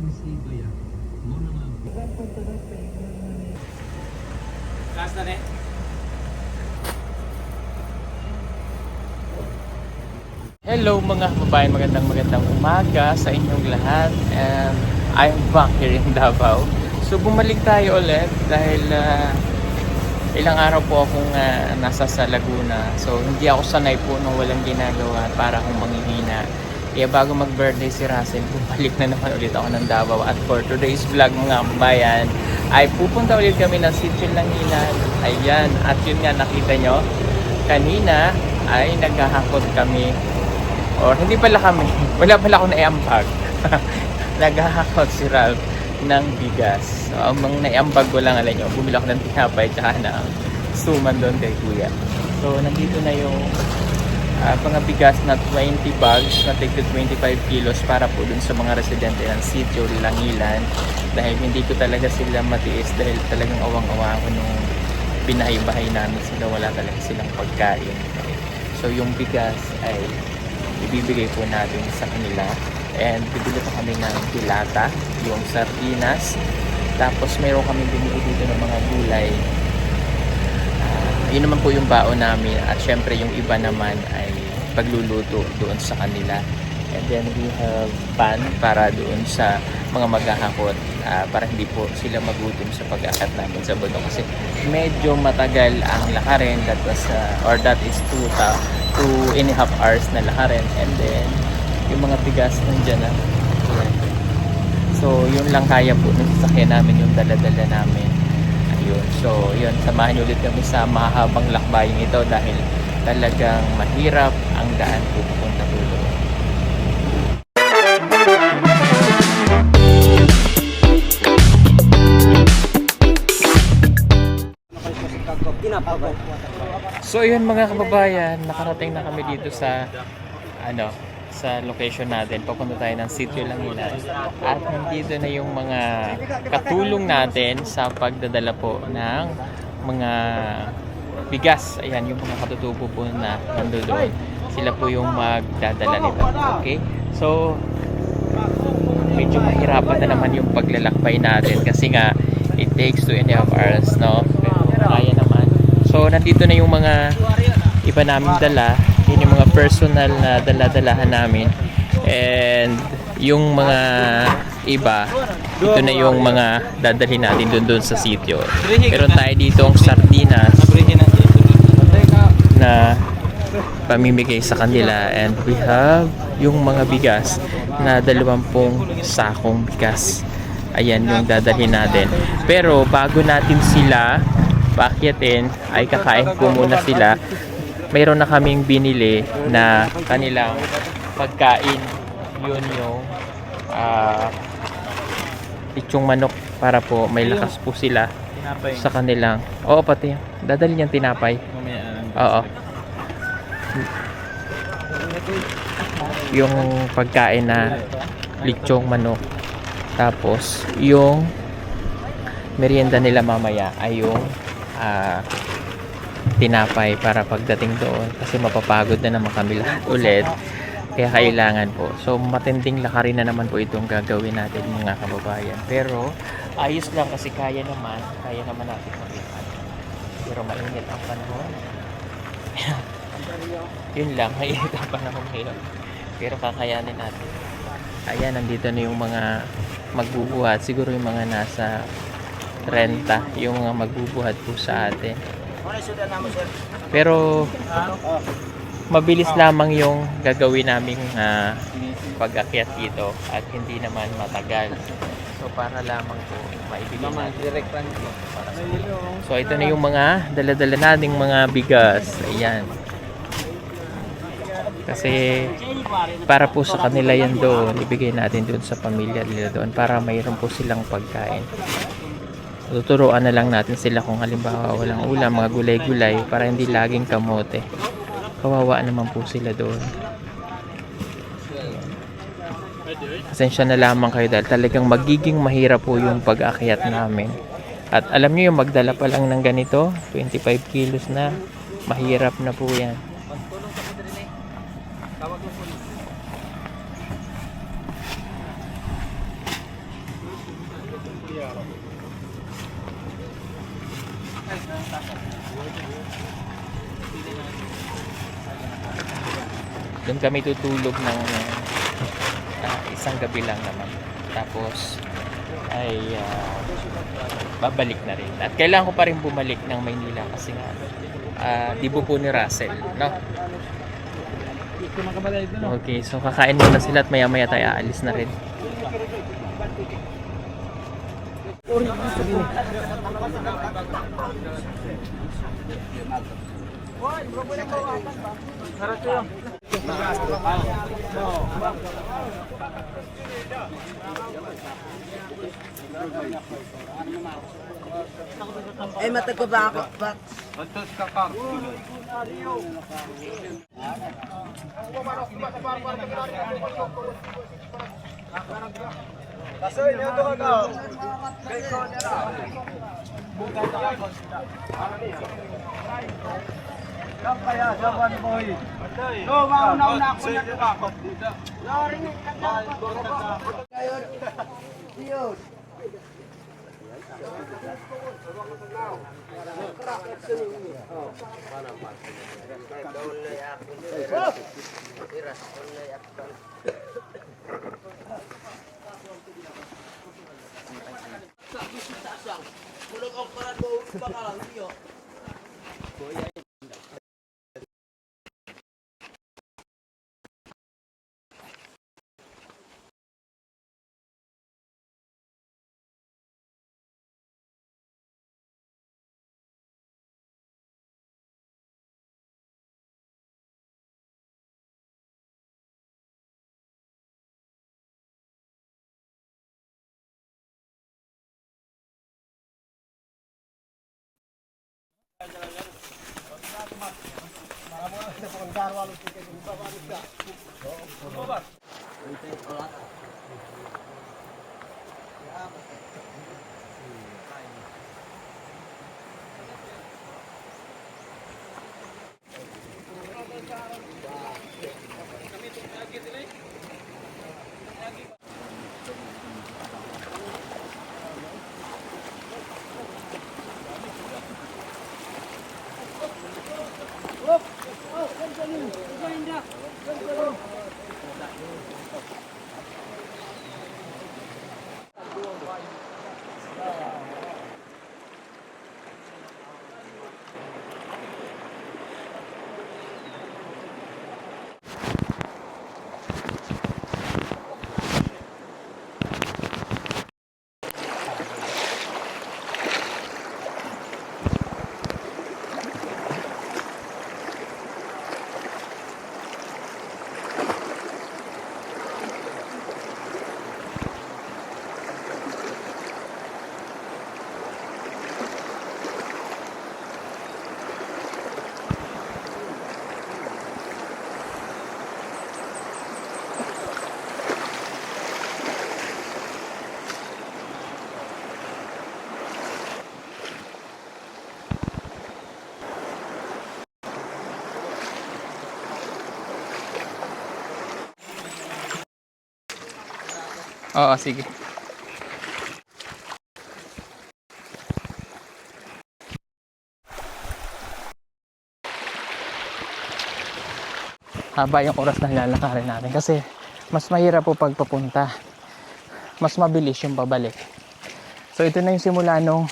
Last na rin. Hello mga kababayan, magandang umaga sa inyong lahat, and I'm back here in Davao. So bumalik tayo ulit dahil ilang araw po akong nasa sa Laguna. So hindi ako sanay po nung walang ginagawa para akong manghihina. Kaya bago mag-birthday si Russell, bumalik na naman ulit ako ng Davao. At for today's vlog mga kababayan, ay pupunta ulit kami ng Sitio Langilan. Ayan, at yun nga nakita nyo, kanina ay naghahakot kami. Or hindi pala kami, wala pala akong naiambag. Naghahakot si Ralph ng bigas. So, ang mga naiambag ko lang, alam nyo, bumili ako ng tinapay tsaka ng suman doon kay Kuya. So nandito na yung mga bigas na 20 bags na tigit 25 kilos para po dun sa mga residente ng Sitio Langilan. Dahil hindi ko talaga sila matiis dahil talagang awang-awa ako nung binahay-bahay namin sila, wala talaga silang pagkain. So yung bigas ay ibibigay po natin sa kanila, and bibili pa kami ng dilata, yung sardinas, tapos meron kami binili dito ng mga gulay. Yun naman po yung baon namin, at syempre yung iba naman ay pagluluto doon sa kanila. And then we have pan para doon sa mga maghahakot, para hindi po sila magutom sa pag-akat namin sa bundok, kasi medyo matagal ang lakarin. That is 2.5 hours na lakarin. And then yung mga bigas nandyan na. So yun lang kaya po ng sasakyan namin, yung dala-dala namin. Ayun. So yun, samahan nyo ulit kami sa mahabang lakbayang ito dahil talagang mahirap ang daan po papunta dulo. So yun mga kababayan, nakarating na kami dito sa sa location natin. Papunta tayo ng Sitio Langilan. At nandito na yung mga katulong natin sa pagdadala po ng mga bigas. Ayan, yung mga katutubo po na nandoon. Sila po yung magdadala nito. Okay? So medyo mahirapan na naman yung paglalakbay natin kasi nga it takes 2.5 hours, no? Pero kaya naman. So nandito na yung mga iba namin dala. Yun yung mga personal na dala-dalahan namin. And yung mga iba, ito na yung mga dadalhin natin doon sa sitio. Meron tayo dito ang sardinas na pamimigay sa kanila. And we have yung mga bigas na 20 sakong bigas. Ayan yung dadalhin natin. Pero bago natin sila paakyatin, ay kakain po muna sila. Mayroon na kaming binili na kanilang pagkain. Yun yung lechong manok para po may lakas po sila sa kanilang. Oo, pati dadali niyang tinapay. Oo. Yung pagkain na lechong manok. Tapos yung merienda nila mamaya ay yung tinapay para pagdating doon, kasi mapapagod na naman kami lahat ulit, kaya kailangan po. So matinding lakarin na naman po itong gagawin natin mga kababayan, pero ayos lang kasi kaya naman natin maglakad. Pero mainit ang panahon. Yun lang, mainit ang panahon ngayon, pero kakayanin natin. Ayan, nandito na yung mga magbubuhat, siguro yung mga nasa 30 yung mga magbubuhat po sa atin. Pero mabilis lamang yung gagawin naming pag-akyat dito at hindi naman matagal. So para lamang po maibigay natin. So ito na yung mga dala-dala nating mga bigas. Ayan. Kasi para po sa kanila yan doon, ibigay natin doon sa pamilya nila doon para mayroon po silang pagkain. Tuturuan na lang natin sila kung halimbawa walang ulam, mga gulay-gulay, para hindi laging kamote. Kawawa naman po sila doon. Pasensya na lamang kayo dahil talagang magiging mahirap po yung pag-akyat namin. At alam niyo yung magdala pa lang ng ganito, 25 kilos na, mahirap na po yan. Doon kami tutulog ng isang gabi lang naman. Tapos ay babalik na rin. At kailangan ko pa rin bumalik ng Maynila kasi nga dibo po ni Russell, no? Okay, so kakain muna sila at maya maya tayo aalis na rin. Eh, mataga ba ako? Kasoy, niyo to ka. Kaya jaban boy. No, mauna-una ako na ako. Lori ni Dios. Oo, sige. Haba yung oras na lalakarin natin kasi mas mahirap po pagpapunta. Mas mabilis yung pabalik. So ito na yung simula nung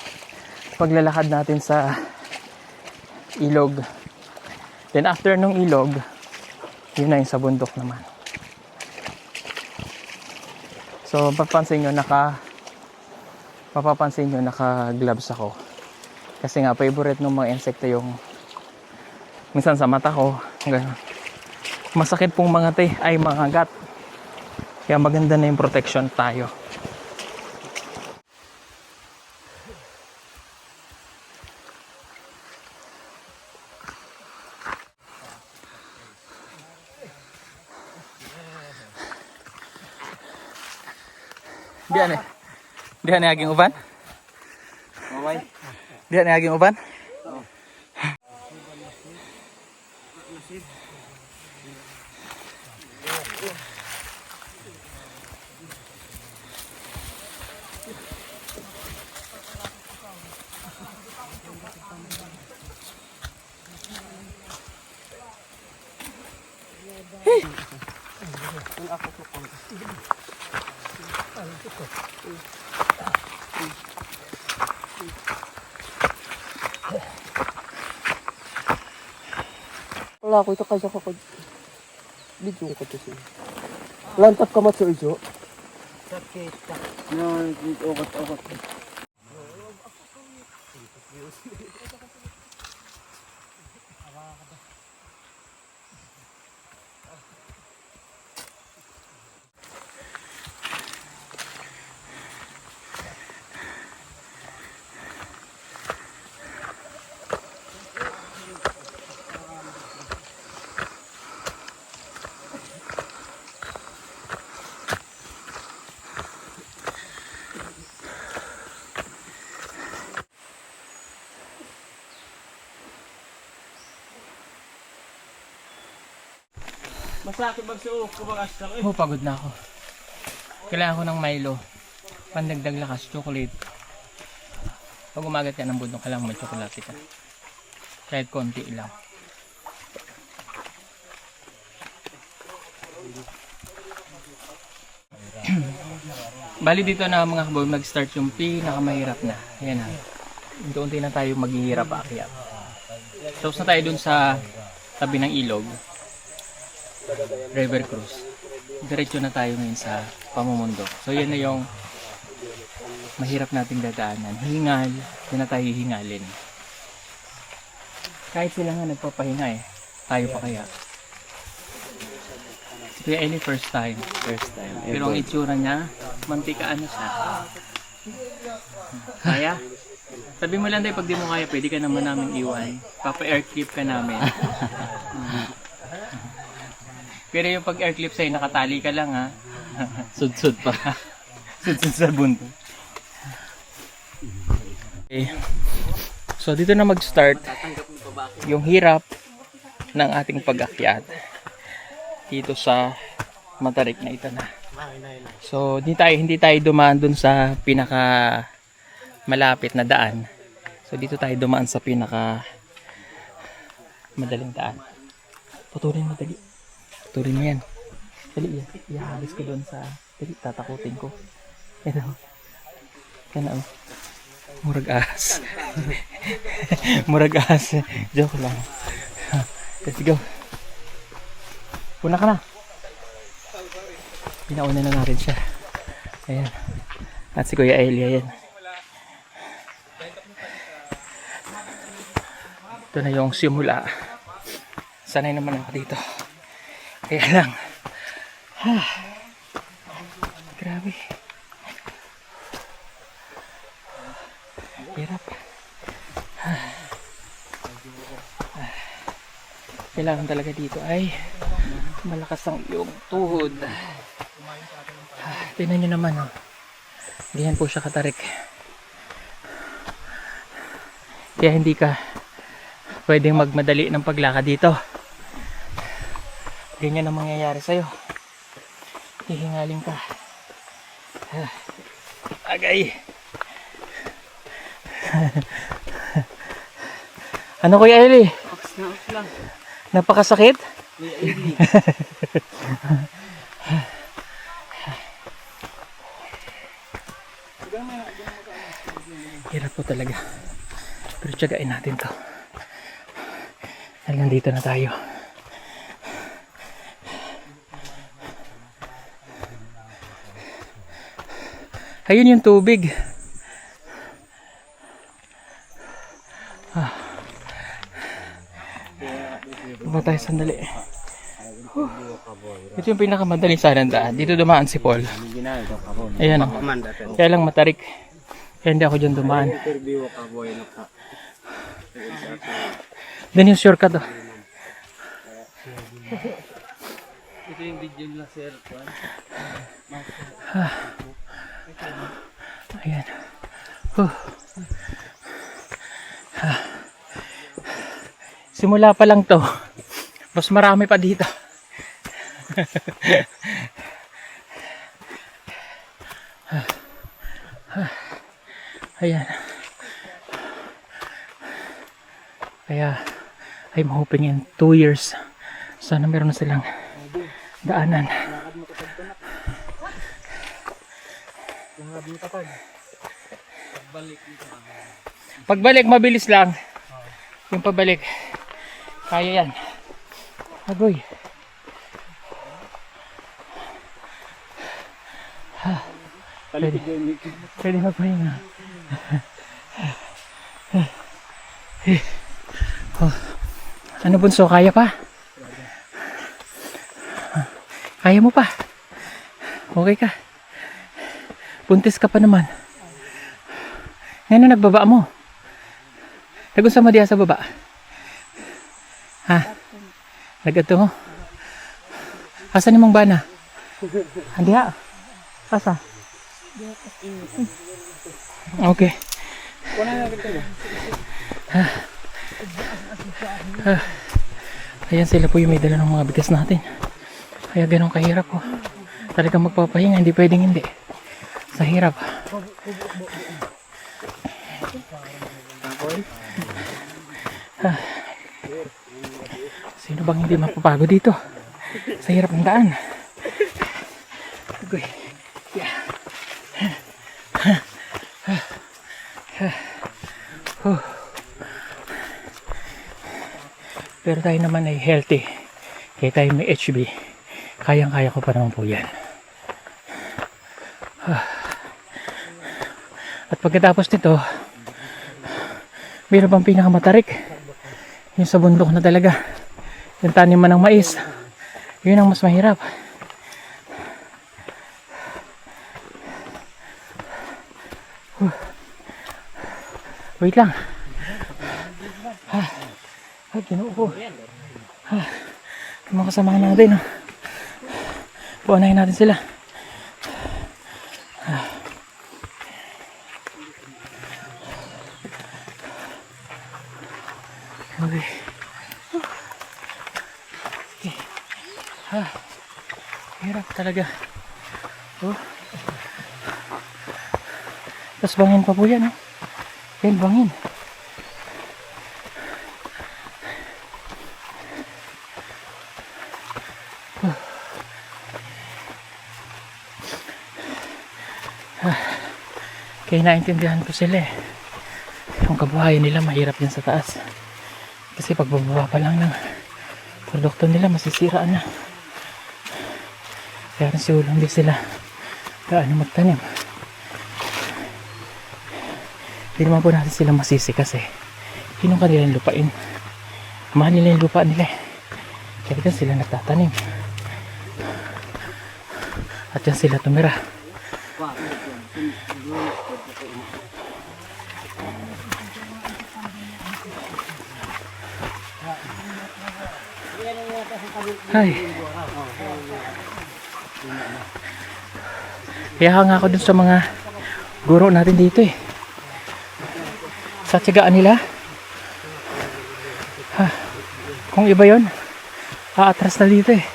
paglalakad natin sa ilog. Then after nung ilog, yun na yung sa bundok naman. So mapapansin nyo naka gloves ako. Kasi nga favorite ng mga insekto yung minsan sa mata ko, ganun. Masakit pong mga mga gat. Kaya maganda na yung protection tayo. Diyan aging uban? Okay. Diyan aging uban? Wala ko ito kaysa ko video ko to siya. Lantap ka mat sa iso. Sakit. No, okot. Masakit magsuok ko bang asya Oh, pagod na ako. Kailangan ko ng Milo. Pandagdag lakas, chocolate. Pag umagat ka ng bundok, kailangan mag-chocolate ka. Kahit konti lang. Bali dito na mga kaboy, mag-start yung pinakamahirap na. Ayan na. Unti-unti na tayo maghihirap aakyat. Tapos na tayo dun sa tabi ng ilog. River Cruise. Diretso na tayo ngayon sa pamumundok. So yan na yung mahirap nating dadaanan. Hingal, yan na tayo hihingalin. Kahit sila nga nagpapahinga eh. Tayo pa kaya. Kaya any first time. Pero ang itsura niya, mantikaan na siya. Kaya? Sabi mo lang tayo, pag di mo kaya, pwede ka naman namin iwan. Papa-air clip ka namin. Pero yung pag air clip sa'yo, nakatali ka lang ha. Sud-sud pa. Sud-sud sa bunto. Okay. So dito na mag-start yung hirap ng ating pag-akyat dito sa matarik na ito na. So hindi tayo dumaan dun sa pinaka malapit na daan. So dito tayo dumaan sa pinaka madaling daan. Patuloy madali. Turin mo yan. Dali yan. Ihahalis ko doon sa... Dali, tatakutin ko. Ito. Yan o. Murag ahas. Murag ahas. Joke lang. Let's go. Una ka na. Pinauna na natin siya. Ayan. At si Kuya Elia yan. Ito na yung simula. Sanay naman ako dito. Kaya lang. Grabe. Hirap. Kailangan talaga dito ay malakas ang iyong tuhod. Tingnan nyo naman. Oh. Diyan po siya katarik. Kaya hindi ka pwedeng magmadali ng paglakad dito. Ganyan ang mangyayari sa'yo. Hihingaling ka. Agay. Ano Kuya Eli? Napakasakit? Hirap po talaga. Pero tiyagain natin to. Dahil nandito na tayo. Ayun yung tubig. Baba tayo sandali. Ito yung pinakamadaling sanandaan. Dito dumaan si Paul. Ayan o. Kaya lang matarik. Kaya hindi ako dyan dumaan. Then yung shortcut o. Ito yung video nila sir. Ayan. Simula pa lang to. Mas marami pa dito. Ayan. Kaya I'm hoping in 2 years sana meron na silang daanan. Langad mo tatag. Pagbalik mabilis lang. Yung pabalik. Kaya yan. Agoy. Pwede, pwede magpahinga. Oh. Ano bunso, kaya pa? Kaya mo pa? Okay ka? Buntis ka pa naman. Ngayon nagbaba mo. Nagunsa mo diya sa baba? Ha? Nagato mo? Asa ni mong bana? Andi ha? Asa? Okay. Ayan sila po yung may dala ng mga bigas natin. Kaya ganun kahirap po. Talagang magpapahinga, hindi pwedeng hindi. Sa hirap. Sino bang hindi mapapagod dito? Sa hirap ng daan. Agoy. Yeah. Pero tayo naman ay healthy. Kaya tayo may HB. Kayang-kaya ko pa naman po yan. At pagkatapos nito, mayroon pang pinakamatarik. Yung sa bundok na talaga. Yung taniman ng mais. Yun ang mas mahirap. Wait lang. Ay, ginoo ko. Yung mga kasamahan natin. Puunahin natin sila. Okay. Hirap talaga. Tapos bangin pa po yan. Yan, bangin. Kaya naintindihan ko sila eh. Yung kabuhayan nila mahirap din sa taas. Kasi pagbababa pa lang ng produkto nila masisiraan na. Kaya rin siguro hindi sila gaano magtanim. Hindi naman po natin sila masisi kasi yun ang kanilang lupain. Mahal nila yung lupa nila eh. Kaya dyan sila nagtatanim. At dyan sila tumira. Ay. Kaya hanga ako dun sa mga guro natin dito eh. Sa tiyagaan nila. Kung iba yon, aatras na dito eh.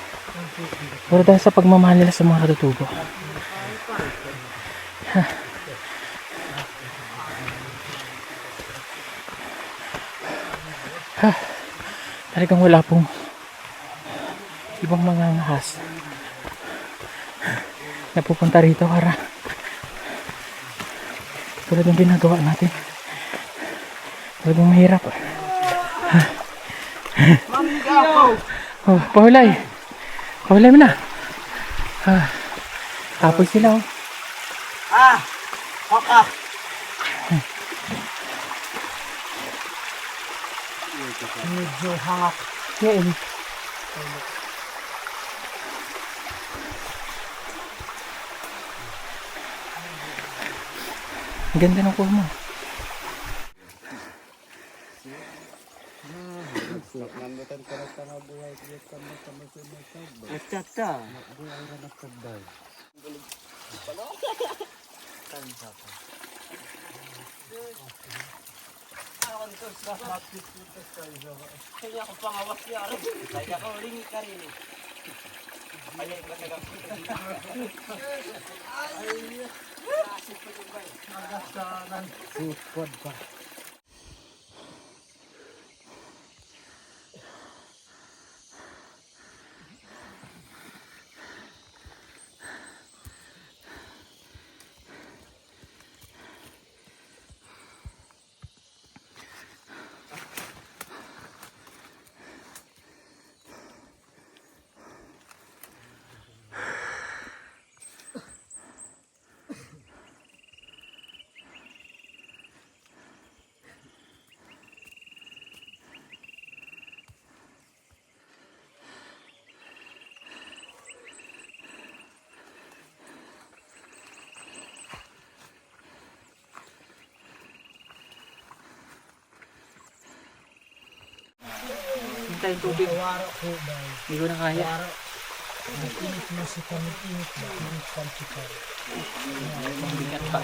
Pero dahil sa pagmamahal nila sa mga katutubo. Talagang wala pong ibang mga ngahas na pupunta rito para tulad ng ginagawa natin. Talagang mahirap. Oh, pahulay. Pahulay mo na. Tapoy sila oh. Haka. Medyo hangak. Yeah, ang ganda ng kuha mo. Kaya ko pangawas niya rin. Kaya ko ringi ka rin. Sipod pa. tayong tubig. Hindi ko na kaya. Bigat pa.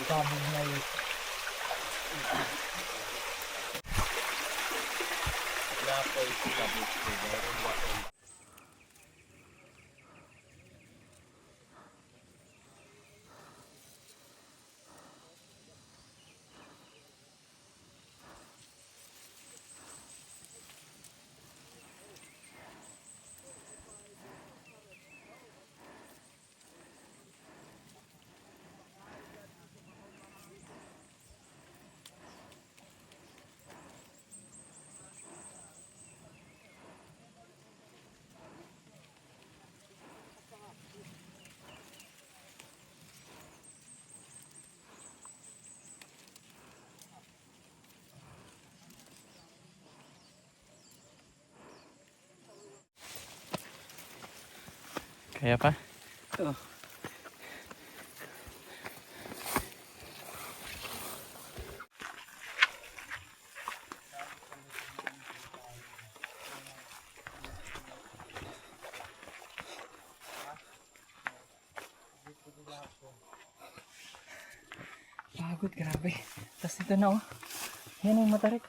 Kaya pa? Oo. Pagod, grabe. Tapos ito na oh. Yan yung matarik.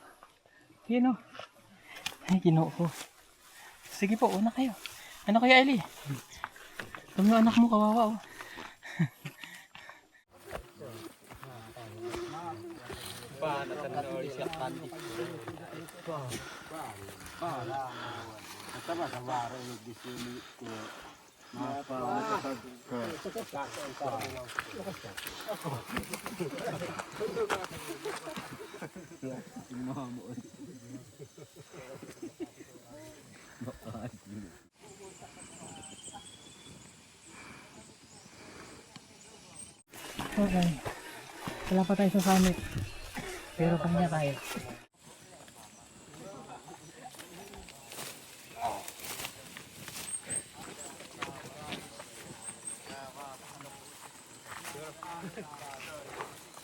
Yan oh. Ay, ginoo ko. Sige po, una kayo. Ano kaya, Eli? Ito yung anak mo, kawawa oh. Okay. Wala pa tayo sa summit. Pero kanya tayo.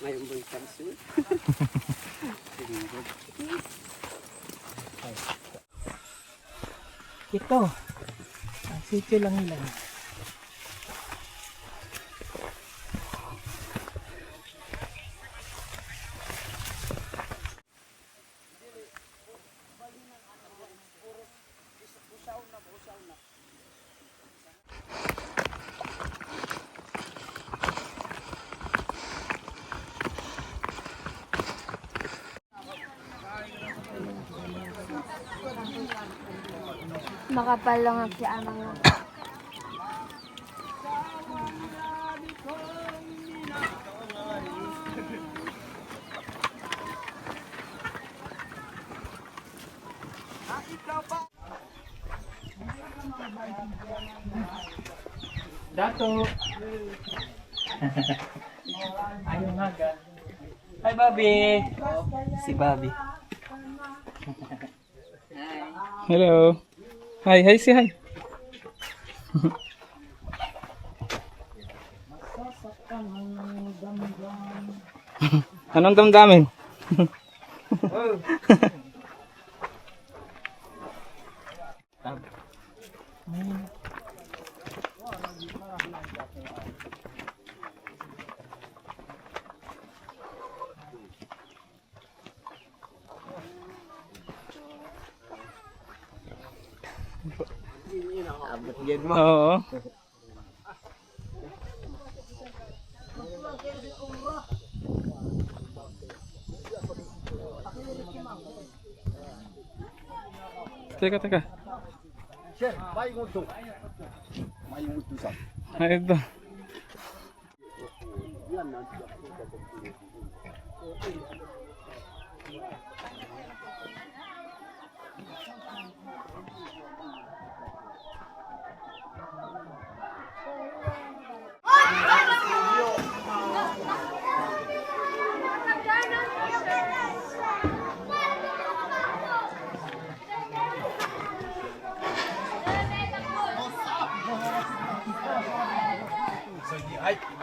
Ngayon ba yung tansi? Ito. Ang sityo lang nila. Makapal lang ang siya mga. Dato! Ayaw nga. Hi, Bobby! Si Bobby. Hello! Hi, hi, say hi! Anong damdamin? Abot yan mo. Oo. Teka. Sir, may nguto. May nguto sa. Ay, ito.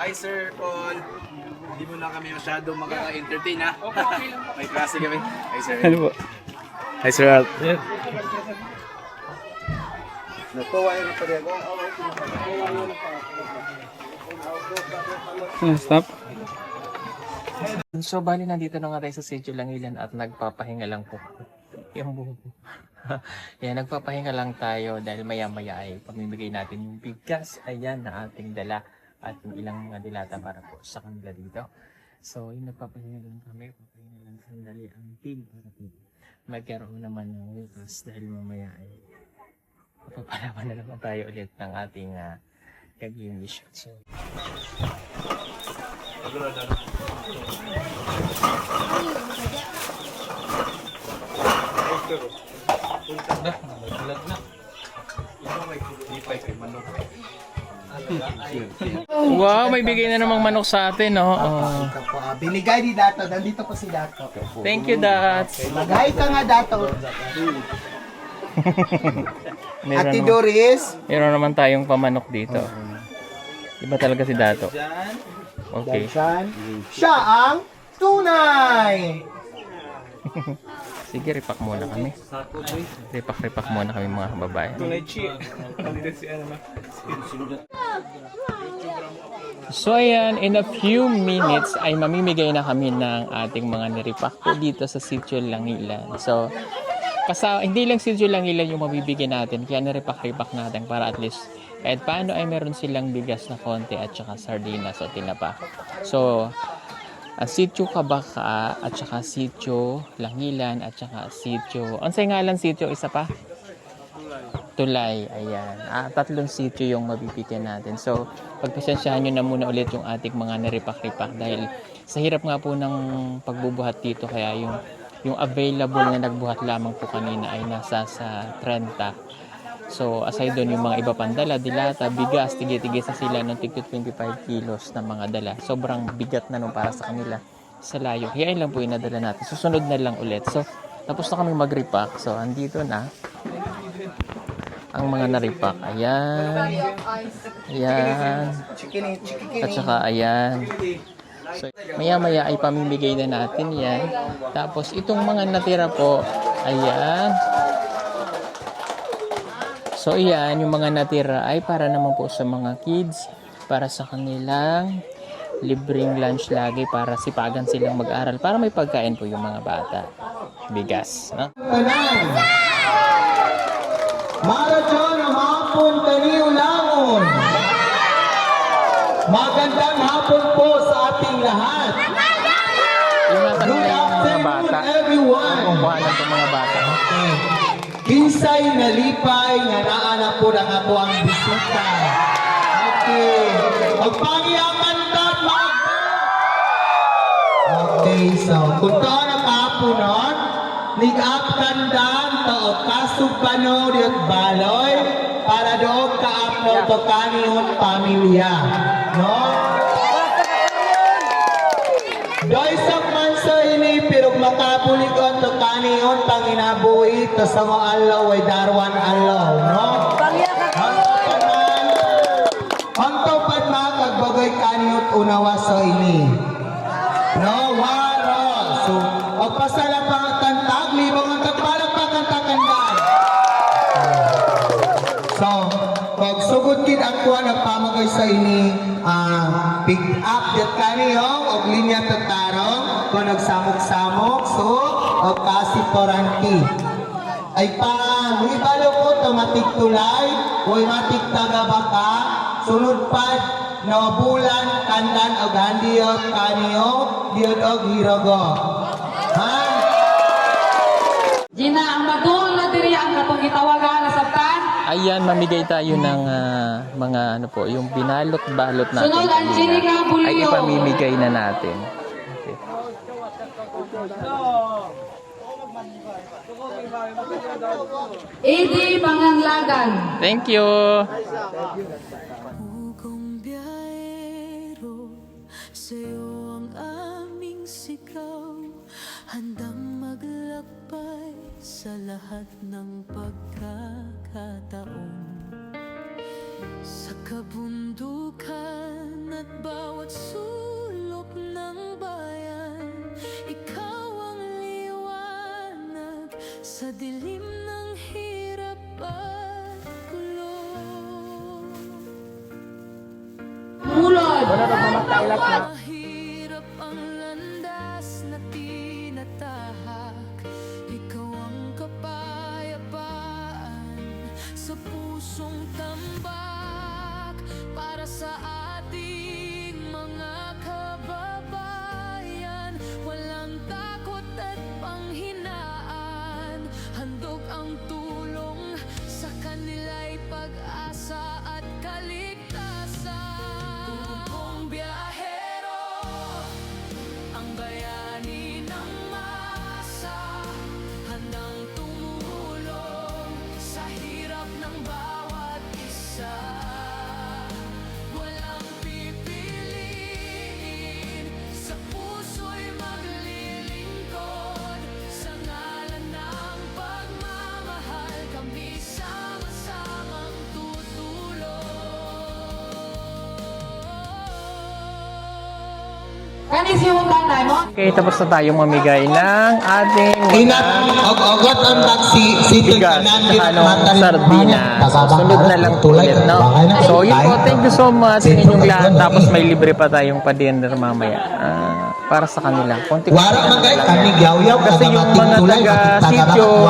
Hi Sir Paul. Hindi mo na kami masyadong makaka-entertain ha. May klase kami. Hi Sir. Ano po? Hi Sir Al. Natuwa yun pa rin. Stop. So, bali nandito na nga tayo sa Sitio Langilan at nagpapahinga lang po. Yung buho ko. Yan, nagpapahinga lang tayo dahil maya-maya ay pamimigay natin yung bigas. Ayan, na ating dala at yung ilang mga dilata para po sa kanila dito. So, yung nagpapahinga lang kami. Papahinga lang sandali ang team para po magkaroon naman ng bukas dahil mamaya ay papapalaman na naman tayo ulit ng ating gagawin mission. So, wow, may bigay na namang manok sa atin, no? Oh. Binigay ni Dato. Nandito po si Dato. Thank you, Dats. Magay ka nga, Dato. Meron Ate naman, Doris. meron naman tayong pamanok dito. Iba talaga si Dato. Okay. Dansan. Siya ang tunay. Sige, repack muna kami. Repack muna kami mga kababayan. So ayan, in a few minutes ay mamimigay na kami ng ating mga nirepack po dito sa Sitio Langilan. So, hindi lang Sitio Langilan yung mabibigyan natin, kaya nirepack natin para at least kahit paano ay meron silang bigas na konti at saka sardinas o tinapa. So, Sitio Kabaka at saka Sitio Langilan at saka Sitio... Ansay nga lang sitio? Isa pa? Tulay. Ayan. 3 sitio yung mabibigyan natin. So, pagpasensyahan nyo na muna ulit yung ating mga naripak-ripak dahil sa hirap nga po ng pagbubuhat dito kaya yung available na nagbuhat lamang po kanina ay nasa sa 30. So, aside doon yung mga iba pang dala, dilata, bigas, tigil-tigil sa sila ng tig 25 kilos na mga dala. Sobrang bigat na nung para sa kanila sa layo. Kaya lang po yung nadala natin. Susunod na lang ulit. So, tapos na kami mag-repack. So, andito na ang mga na-repack. Ayan. Ayan. At saka ayan. So, maya-maya ay pamimigay na natin yan. Tapos, itong mga natira po, ayan. So, iyan, yung mga natira ay para naman po sa mga kids, para sa kanilang libreng lunch lagi para sipagan silang mag-aral, para may pagkain po yung mga bata. Bigas. No? Marathon ang hapon kaniw langon. Magandang hapon po sa ating lahat. Yung nasa nila yung mga bata. Everyone. Kung buhanan itong mga bata. Kinsay nalipay nga naa na po ng ato ang bisita. Okay. Magpangyaman ta mga. Okay, so kung taon ang kahaponon, ligap kandan taot kasubano diot baloy para doon kaapno to kanihon pamilya. No? Doy sa mansa ini pero makapulik on to kanihon panginabuhi to sa mga alaw ay darwan alaw. No? Ang topad mga kagbagay kanihon unawa sa ini. No? Waro. So, o pasala pa kantag, libong ang tagpalagpakan takandan. So, pag sugod kin ang kuha ng pamagay sa ini, pick up dat kaniyo, o linya tatarong, kung nagsamok-samok, so, o kasi poranti. Ay pa, ibalo ko to matik tulay, o matik tagabaka, sunod pa, no bulan, kandan, o gandiyot, kaniyo, diyot o hirogo. Ha? Gina, ang madul na diri ang katong gitawagan na sabtan. Ayan, mamigay tayo ng mga ano po, yung binalot-balot natin. Sunod ang Gini nga bulyo. Ay ipamimigay na natin. Okay. Idi Panganglagan. Thank you. Kung biyahero, sa'yo ang aming sigaw, handang maglakbay sa lahat ng pagkakataon. Sa kabundukan at bawat sulok ng bayan, ikaw ang liwanag sa dilim ng hirap at gulo. Mahirap ang landas na tinatahak. Ikaw ang kapayapaan sa pusong tambak para sa ating mga kababayan. Walang takot at panghinaan. Handog ang tulong sa kanila'y pag-asa at kaligtasan. Tubong biyahero, ang bayani ng masa, handang tumulong sa hirap ng bawat isa. Walang pipiliin, sa puso'y maglilingkod. Sa ngalan ng pagmamahal, kami sama-samang tutulong. Kanis yung kanay mo? Okay, tapos na tayong mamigay ng ating Inat, og-ogot ang si bigas, tsaka sardinas. So, sunod na lang ulit, no? So, yun po, thank you so much sa inyong lahat. Tapos may libre pa tayong pa-dinner mamaya. Para sa kanila. Wara man kay kanig yaw-yaw Kasi yung mga taga-sityo,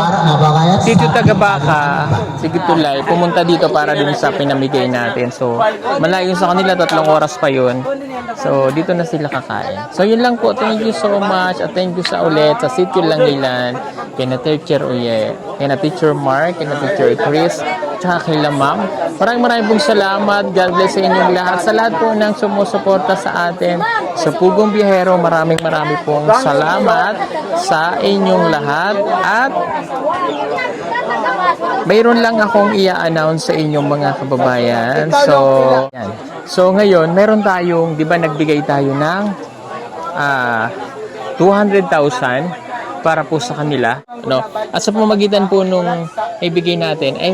sityo taga-baka, sige tulay, pumunta dito para din sa pinamigay natin. So, malayo sa kanila, 3 oras pa yun. So, dito na sila kakain. So, yun lang po. Thank you so much. At thank you sa ulit sa Sityo Langilan, kina Teacher Uye, kina Teacher Mark, kina Teacher Chris, tsaka kila Ma'am. Maraming pong salamat. God bless sa inyong lahat. Sa lahat po ng sumusuporta sa atin sa Pugong Biyahero, maraming pong salamat sa inyong lahat. At mayroon lang akong i-announce sa inyong mga kababayan. So, yan. So ngayon, meron tayong, di ba nagbigay tayo ng 200,000 para po sa kanila, no? At sa pamamagitan po nung ibigay natin ay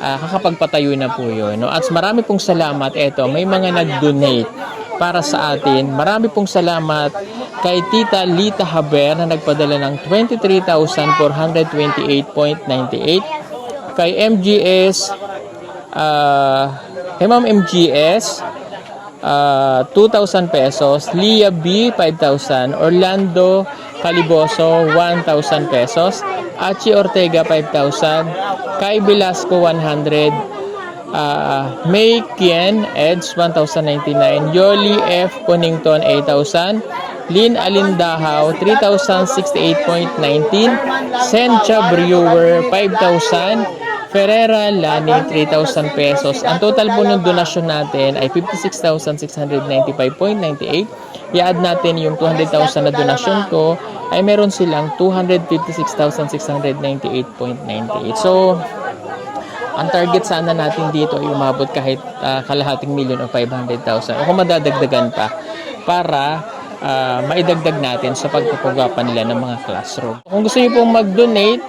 kakapagpatayo na po yun, no? At marami pong salamat. Eto, may mga nag-donate para sa atin. Marami pong salamat kay Tita Lita Haber na nagpadala ng 23,428.98, kay MGS, kay Ma'am MGS, 2,000 pesos, Leah B, 5,000, Orlando Caliboso, 1,000 pesos, Achi Ortega, 5,000, Kai Velasco, 100, May Kien Eds, 1,099, Yoli F. Conington, 8,000, Lynn Alindahaw, 3,068.19, Sencha Brewer, 5,000, Ferrera Lani, 3,000 pesos. Ang total po ng donasyon natin ay 56,695.98. I-add natin yung 200,000 na donasyon ko, ay meron silang 256,698.98. So, ang target sana natin dito ay umabot kahit kalahating milyon o 500,000. O kung madadagdagan pa para maidagdag natin sa pagpapagawa nila ng mga classroom. Kung gusto niyo pong mag-donate,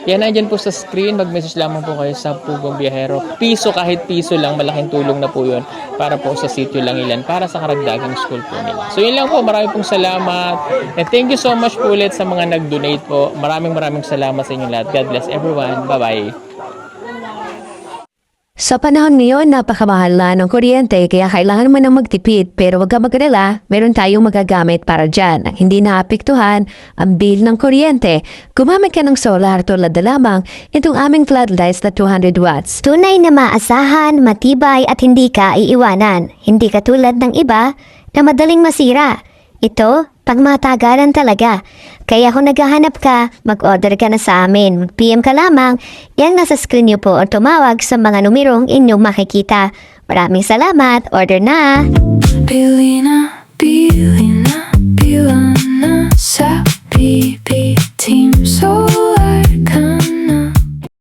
yan, nandyan po sa screen. Mag-message lamang po kayo sa Pugong Biyahero. Piso, kahit piso lang, malaking tulong na po yun para po sa Sityo Langilan, para sa karagdagang school po nila. So yun lang po, marami pong salamat. And thank you so much po ulit sa mga nag-donate po. Maraming salamat sa inyo lahat. God bless everyone. Bye-bye. Sa panahon ngayon, napakamahal na ng kuryente kaya kailangan mo nang magtipid, pero huwag ka mag-alala, meron tayong magagamit para dyan. Ang hindi naapektuhan ang bill ng kuryente. Gumamit ka ng solar tulad na lamang itong aming floodlights na 200 watts. Tunay na maasahan, matibay at hindi ka iiwanan. Hindi katulad ng iba na madaling masira. Ito, pangmatagalan talaga. Kaya kung naghahanap ka, mag-order ka na sa amin. Mag-PM ka lamang, yan nasa screen niyo po, o tumawag sa mga numerong inyong makikita. Maraming salamat, order na! Pili na, pili